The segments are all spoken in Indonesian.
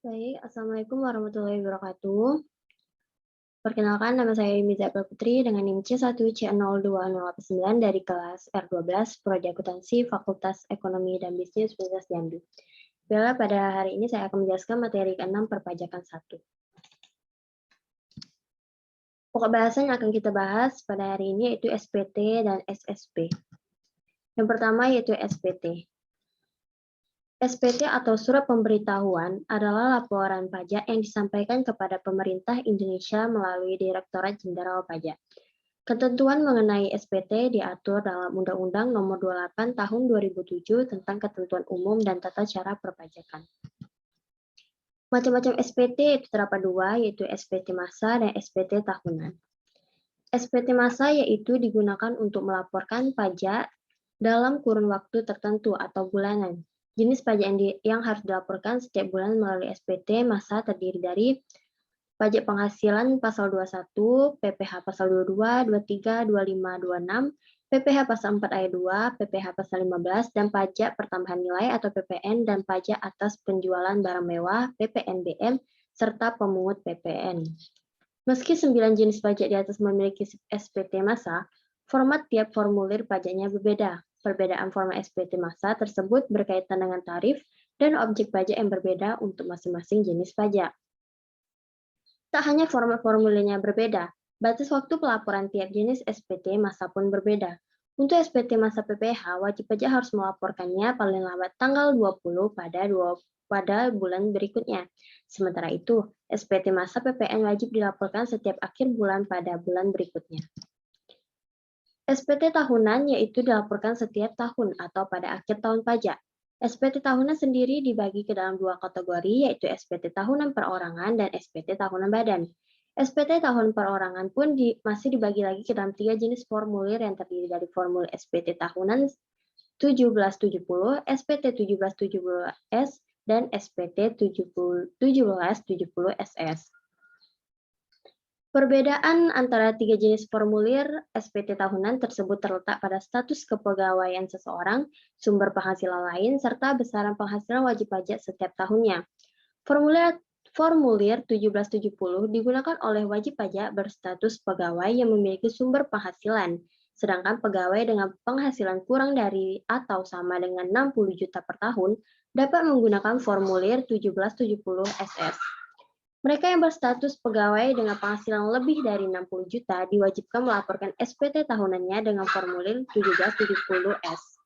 Baik, Assalamualaikum warahmatullahi wabarakatuh. Perkenalkan, nama saya Yumi Zabel Putri dengan NIM C1C02089 dari kelas R12, Prodi Akuntansi Fakultas Ekonomi dan Bisnis Universitas Jambi. Bila pada hari ini saya akan menjelaskan materi ke-6 perpajakan 1. Pokok bahasan yang akan kita bahas pada hari ini yaitu SPT dan SSP. Yang pertama yaitu SPT. SPT atau Surat Pemberitahuan adalah laporan pajak yang disampaikan kepada pemerintah Indonesia melalui Direktorat Jenderal Pajak. Ketentuan mengenai SPT diatur dalam Undang-Undang Nomor 28 Tahun 2007 tentang Ketentuan Umum dan Tata Cara Perpajakan. Macam-macam SPT itu terdapat dua, yaitu SPT massa dan SPT tahunan. SPT massa yaitu digunakan untuk melaporkan pajak dalam kurun waktu tertentu atau bulanan. Jenis pajak yang harus dilaporkan setiap bulan melalui SPT massa terdiri dari pajak penghasilan pasal 21, PPh pasal 22, 23, 25, 26, PPh pasal 4 ayat 2, PPh pasal 15, dan pajak pertambahan nilai atau PPN dan pajak atas penjualan barang mewah, PPNBM, serta pemungut PPN. Meski 9 jenis pajak di atas memiliki SPT massa, format tiap formulir pajaknya berbeda. Perbedaan format SPT massa tersebut berkaitan dengan tarif dan objek pajak yang berbeda untuk masing-masing jenis pajak. Tak hanya format formulirnya berbeda, batas waktu pelaporan tiap jenis SPT massa pun berbeda. Untuk SPT massa PPh, wajib pajak harus melaporkannya paling lambat tanggal 20 pada bulan berikutnya. Sementara itu, SPT massa PPN wajib dilaporkan setiap akhir bulan pada bulan berikutnya. SPT tahunan yaitu dilaporkan setiap tahun atau pada akhir tahun pajak. SPT tahunan sendiri dibagi ke dalam dua kategori, yaitu SPT tahunan perorangan dan SPT tahunan badan. SPT tahun perorangan pun masih dibagi lagi ke dalam 3 jenis formulir yang terdiri dari formulir SPT tahunan 1770, SPT 1770S, dan SPT 1770SS. Perbedaan antara 3 jenis formulir SPT tahunan tersebut terletak pada status kepegawaian seseorang, sumber penghasilan lain, serta besaran penghasilan wajib pajak setiap tahunnya. Formulir 1770 digunakan oleh wajib pajak berstatus pegawai yang memiliki sumber penghasilan, sedangkan pegawai dengan penghasilan kurang dari atau sama dengan 60 juta per tahun dapat menggunakan formulir 1770 SS. Mereka yang berstatus pegawai dengan penghasilan lebih dari 60 juta diwajibkan melaporkan SPT tahunannya dengan formulir 1770S.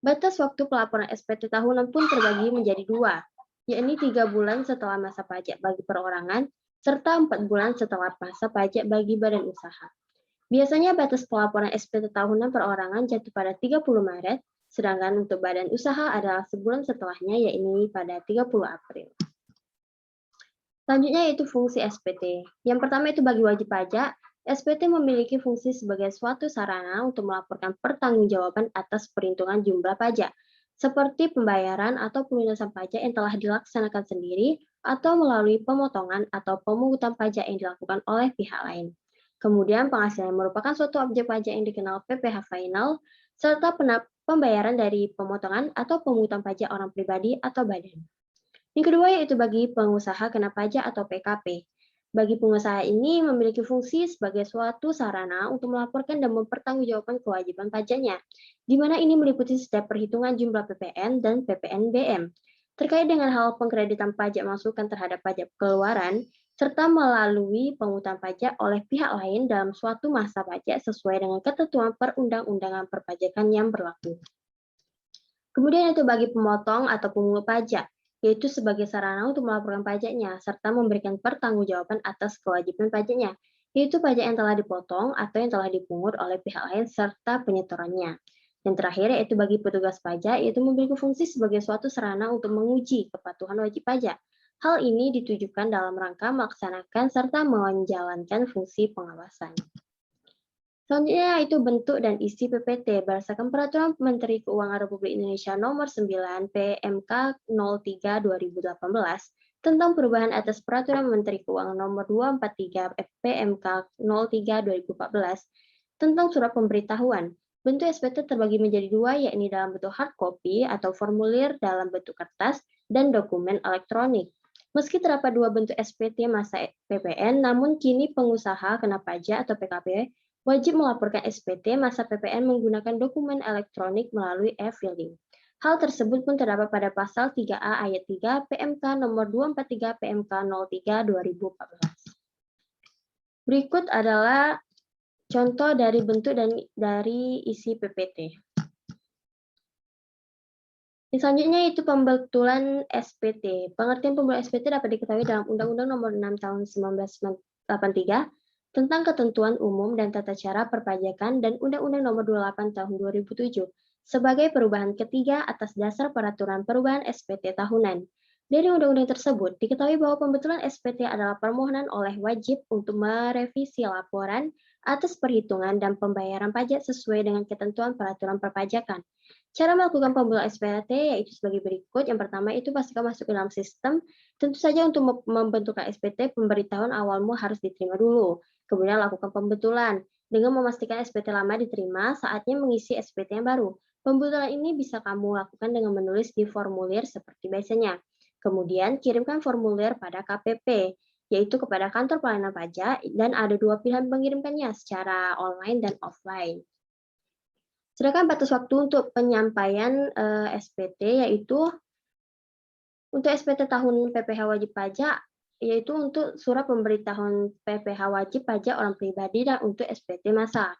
Batas waktu pelaporan SPT tahunan pun terbagi menjadi dua, yakni 3 bulan setelah masa pajak bagi perorangan, serta 4 bulan setelah masa pajak bagi badan usaha. Biasanya batas pelaporan SPT tahunan perorangan jatuh pada 30 Maret, sedangkan untuk badan usaha adalah sebulan setelahnya, yaitu pada 30 April. Selanjutnya yaitu fungsi SPT. Yang pertama itu bagi wajib pajak, SPT memiliki fungsi sebagai suatu sarana untuk melaporkan pertanggungjawaban atas perhitungan jumlah pajak, seperti pembayaran atau pelunasan pajak yang telah dilaksanakan sendiri atau melalui pemotongan atau pemungutan pajak yang dilakukan oleh pihak lain. Kemudian penghasilan merupakan suatu objek pajak yang dikenal PPh final, serta pembayaran dari pemotongan atau pemungutan pajak orang pribadi atau badan. Yang kedua yaitu bagi pengusaha kena pajak atau PKP. Bagi pengusaha ini memiliki fungsi sebagai suatu sarana untuk melaporkan dan mempertanggungjawabkan kewajiban pajaknya, di mana ini meliputi setiap perhitungan jumlah PPN dan PPNBM. Terkait dengan hal pengkreditan pajak masukan terhadap pajak keluaran, serta melalui pemungutan pajak oleh pihak lain dalam suatu masa pajak sesuai dengan ketentuan perundang-undangan perpajakan yang berlaku. Kemudian itu bagi pemotong atau pemungut pajak, yaitu sebagai sarana untuk melaporkan pajaknya, serta memberikan pertanggungjawaban atas kewajiban pajaknya, yaitu pajak yang telah dipotong atau yang telah dipungut oleh pihak lain serta penyetorannya. Yang terakhir yaitu bagi petugas pajak, yaitu memiliki fungsi sebagai suatu sarana untuk menguji kepatuhan wajib pajak. Hal ini ditujukan dalam rangka melaksanakan serta menjalankan fungsi pengawasan. Selanjutnya yaitu bentuk dan isi PPT berdasarkan Peraturan Menteri Keuangan Republik Indonesia Nomor 9 PMK 03 2018 tentang perubahan atas Peraturan Menteri Keuangan Nomor 243 PMK 03 2014 tentang surat pemberitahuan. Bentuk SPT terbagi menjadi dua, yakni dalam bentuk hard copy atau formulir dalam bentuk kertas dan dokumen elektronik. Meski terdapat dua bentuk SPT masa PPN, namun kini pengusaha kena pajak atau PKP wajib melaporkan SPT masa PPN menggunakan dokumen elektronik melalui e-filing. Hal tersebut pun terdapat pada pasal 3A ayat 3 PMK nomor 243 PMK 03 2014. Berikut adalah contoh dari bentuk dan dari isi PPT. Selanjutnya itu pembetulan SPT. Pengertian pembetulan SPT dapat diketahui dalam Undang-Undang Nomor 6 Tahun 1983 tentang Ketentuan Umum dan Tata Cara Perpajakan dan Undang-Undang Nomor 28 Tahun 2007 sebagai perubahan ketiga atas dasar peraturan perubahan SPT tahunan. Dari undang-undang tersebut, diketahui bahwa pembetulan SPT adalah permohonan oleh wajib untuk merevisi laporan atas perhitungan dan pembayaran pajak sesuai dengan ketentuan peraturan perpajakan. Cara melakukan pembetulan SPT yaitu sebagai berikut. Yang pertama itu pastikan masuk ke dalam sistem. Tentu saja untuk membentukkan SPT, pemberitahuan awalmu harus diterima dulu. Kemudian lakukan pembetulan. Dengan memastikan SPT lama diterima, saatnya mengisi SPT yang baru. Pembetulan ini bisa kamu lakukan dengan menulis di formulir seperti biasanya. Kemudian kirimkan formulir pada KPP, yaitu kepada kantor pelayanan pajak, dan ada dua pilihan mengirimkannya, secara online dan offline. Sedangkan batas waktu untuk penyampaian SPT yaitu untuk SPT tahun PPh wajib pajak, yaitu untuk surat pemberitahuan PPh wajib pajak orang pribadi dan untuk SPT massa.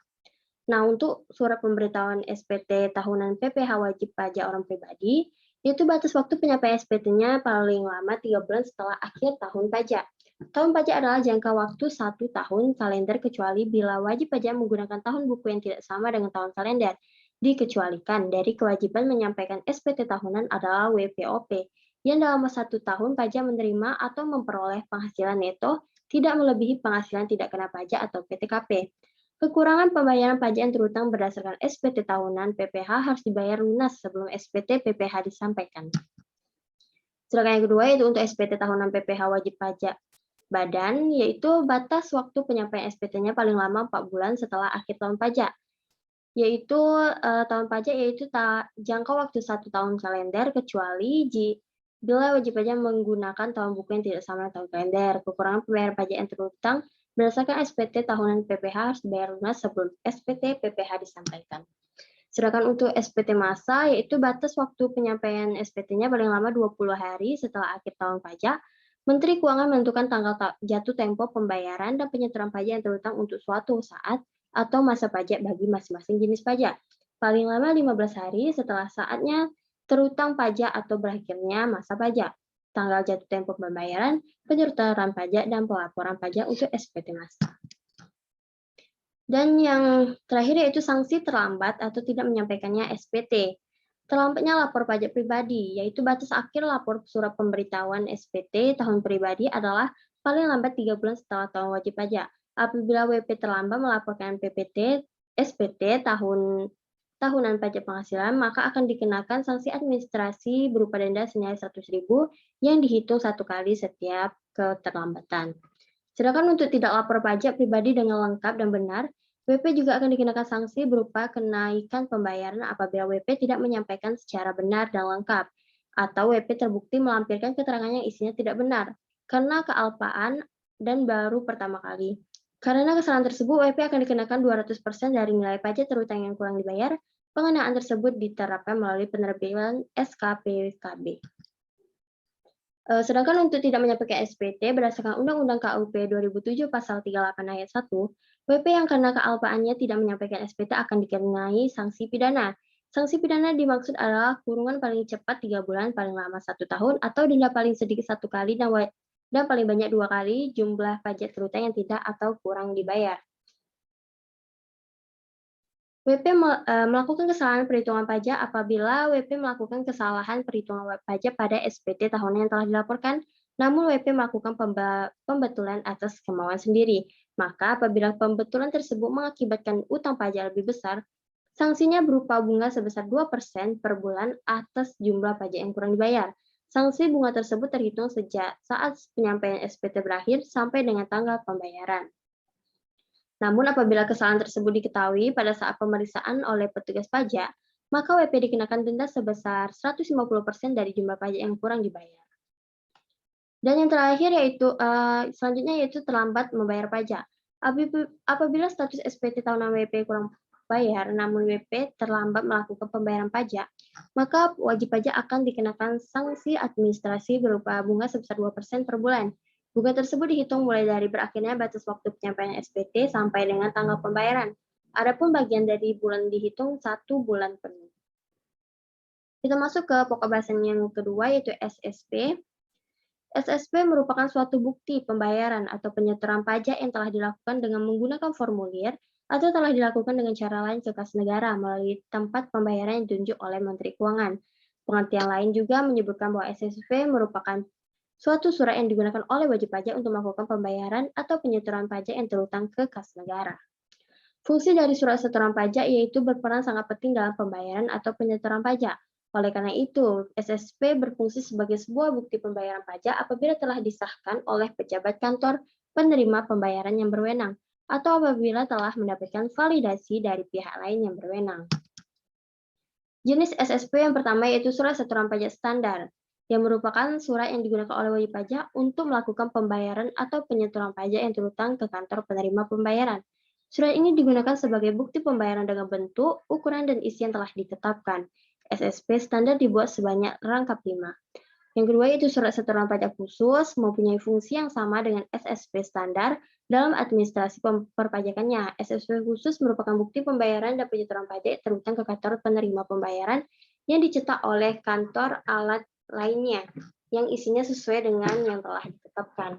Nah, untuk surat pemberitahuan SPT tahunan PPh wajib pajak orang pribadi, itu batas waktu penyampaian SPT-nya paling lama 3 bulan setelah akhir tahun pajak. Tahun pajak adalah jangka waktu 1 tahun kalender kecuali bila wajib pajak menggunakan tahun buku yang tidak sama dengan tahun kalender. Dikecualikan dari kewajiban menyampaikan SPT tahunan adalah WPOP, yang dalam 1 tahun pajak menerima atau memperoleh penghasilan neto tidak melebihi penghasilan tidak kena pajak atau PTKP. Kekurangan pembayaran pajak yang terutang berdasarkan SPT tahunan PPh harus dibayar lunas sebelum SPT PPh disampaikan. Sedangkan yang kedua yaitu untuk SPT tahunan PPh wajib pajak badan, yaitu batas waktu penyampaian SPT-nya paling lama 4 bulan setelah akhir tahun pajak. Yaitu tahun pajak yaitu jangka waktu 1 tahun kalender kecuali bila wajib pajak menggunakan tahun buku yang tidak sama tahun kalender. Kekurangan pembayaran pajak yang terutang berdasarkan SPT tahunan PPh harus dibayar lunas sebelum SPT PPh disampaikan. Sedangkan untuk SPT massa, yaitu batas waktu penyampaian SPT-nya paling lama 20 hari setelah akhir tahun pajak. Menteri Keuangan menentukan tanggal jatuh tempo pembayaran dan penyetoran pajak yang terutang untuk suatu saat atau masa pajak bagi masing-masing jenis pajak. Paling lama 15 hari setelah saatnya terutang pajak atau berakhirnya masa pajak. Tanggal jatuh tempo pembayaran, penyetoran pajak, dan pelaporan pajak untuk SPT massa. Dan yang terakhir yaitu sanksi terlambat atau tidak menyampaikannya SPT. Terlambatnya lapor pajak pribadi, yaitu batas akhir lapor surat pemberitahuan SPT tahun pribadi adalah paling lambat 3 bulan setelah tahun wajib pajak. Apabila WP terlambat melaporkan SPT tahunan pajak penghasilan, maka akan dikenakan sanksi administrasi berupa denda senilai 100.000 yang dihitung 1 kali setiap keterlambatan. Sedangkan untuk tidak lapor pajak pribadi dengan lengkap dan benar, WP juga akan dikenakan sanksi berupa kenaikan pembayaran apabila WP tidak menyampaikan secara benar dan lengkap, atau WP terbukti melampirkan keterangan yang isinya tidak benar, karena kealpaan dan baru pertama kali. Karena kesalahan tersebut, WP akan dikenakan 200% dari nilai pajak terutang yang kurang dibayar. Pengenaan tersebut diterapkan melalui penerbitan SKPKB. Sedangkan untuk tidak menyampaikan SPT berdasarkan Undang-Undang KUP 2007 Pasal 38 Ayat 1, WP yang karena kealpaannya tidak menyampaikan SPT akan dikenai sanksi pidana. Sanksi pidana dimaksud adalah kurungan paling cepat 3 bulan, paling lama 1 tahun, atau denda paling sedikit 1 kali dan paling banyak 2 kali jumlah pajak terutang yang tidak atau kurang dibayar. WP melakukan kesalahan perhitungan pajak apabila WP melakukan kesalahan perhitungan pajak pada SPT tahunan yang telah dilaporkan, namun WP melakukan pembetulan atas kemauan sendiri. Maka apabila pembetulan tersebut mengakibatkan utang pajak lebih besar, sanksinya berupa bunga sebesar 2% per bulan atas jumlah pajak yang kurang dibayar. Sanksi bunga tersebut terhitung sejak saat penyampaian SPT berakhir sampai dengan tanggal pembayaran. Namun apabila kesalahan tersebut diketahui pada saat pemeriksaan oleh petugas pajak, maka WP dikenakan denda sebesar 150% dari jumlah pajak yang kurang dibayar. Dan yang terakhir yaitu selanjutnya yaitu terlambat membayar pajak. Apabila status SPT tahunan WP kurang bayar, namun WP terlambat melakukan pembayaran pajak, maka wajib pajak akan dikenakan sanksi administrasi berupa bunga sebesar 2% per bulan. Bunga tersebut dihitung mulai dari berakhirnya batas waktu penyampaian SPT sampai dengan tanggal pembayaran. Adapun bagian dari bulan dihitung 1 bulan penuh. Kita masuk ke pokok bahasan yang kedua yaitu SSP. SSP merupakan suatu bukti pembayaran atau penyetoran pajak yang telah dilakukan dengan menggunakan formulir atau telah dilakukan dengan cara lain ke kas negara melalui tempat pembayaran yang ditunjuk oleh Menteri Keuangan. Pengertian lain juga menyebutkan bahwa SSP merupakan suatu surat yang digunakan oleh wajib pajak untuk melakukan pembayaran atau penyetoran pajak yang terhutang ke kas negara. Fungsi dari surat setoran pajak yaitu berperan sangat penting dalam pembayaran atau penyetoran pajak. Oleh karena itu, SSP berfungsi sebagai sebuah bukti pembayaran pajak apabila telah disahkan oleh pejabat kantor penerima pembayaran yang berwenang, atau apabila telah mendapatkan validasi dari pihak lain yang berwenang. Jenis SSP yang pertama yaitu surat setoran pajak standar, yang merupakan surat yang digunakan oleh wajib pajak untuk melakukan pembayaran atau penyetoran pajak yang terhutang ke kantor penerima pembayaran. Surat ini digunakan sebagai bukti pembayaran dengan bentuk, ukuran, dan isi yang telah ditetapkan. SSP standar dibuat sebanyak rangkap 5. Yang kedua yaitu surat setoran pajak khusus mempunyai fungsi yang sama dengan SSP standar dalam administrasi perpajakannya. SSP khusus merupakan bukti pembayaran dan penyetoran pajak terhutang ke kantor penerima pembayaran yang dicetak oleh kantor alat lainnya yang isinya sesuai dengan yang telah ditetapkan.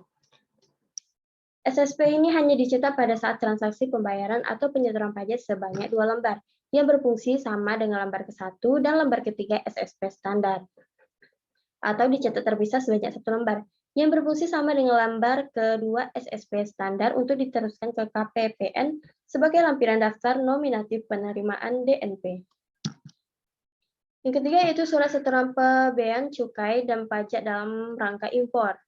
SSP ini hanya dicetak pada saat transaksi pembayaran atau penyetoran pajak sebanyak 2 lembar, yang berfungsi sama dengan lembar ke-1 dan lembar ketiga SSP standar, atau dicetak terpisah sebanyak 1 lembar, yang berfungsi sama dengan lembar kedua SSP standar untuk diteruskan ke KPPN sebagai lampiran daftar nominatif penerimaan DNP. Yang ketiga yaitu surat setoran pembayaran cukai dan pajak dalam rangka impor,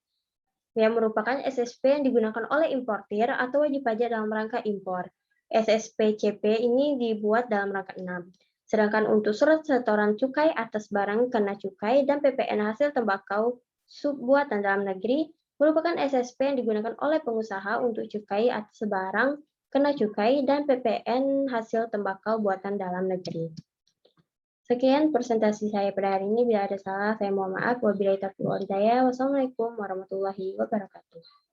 yang merupakan SSP yang digunakan oleh importir atau wajib pajak dalam rangka impor. SSP-CP ini dibuat dalam rangka 6. Sedangkan untuk surat setoran cukai atas barang kena cukai dan PPN hasil tembakau buatan dalam negeri merupakan SSP yang digunakan oleh pengusaha untuk cukai atas barang kena cukai dan PPN hasil tembakau buatan dalam negeri. Sekian presentasi saya pada hari ini. Bila ada salah, saya mohon maaf. Wabillahi taufiq wal hidayah. Wassalamualaikum warahmatullahi wabarakatuh.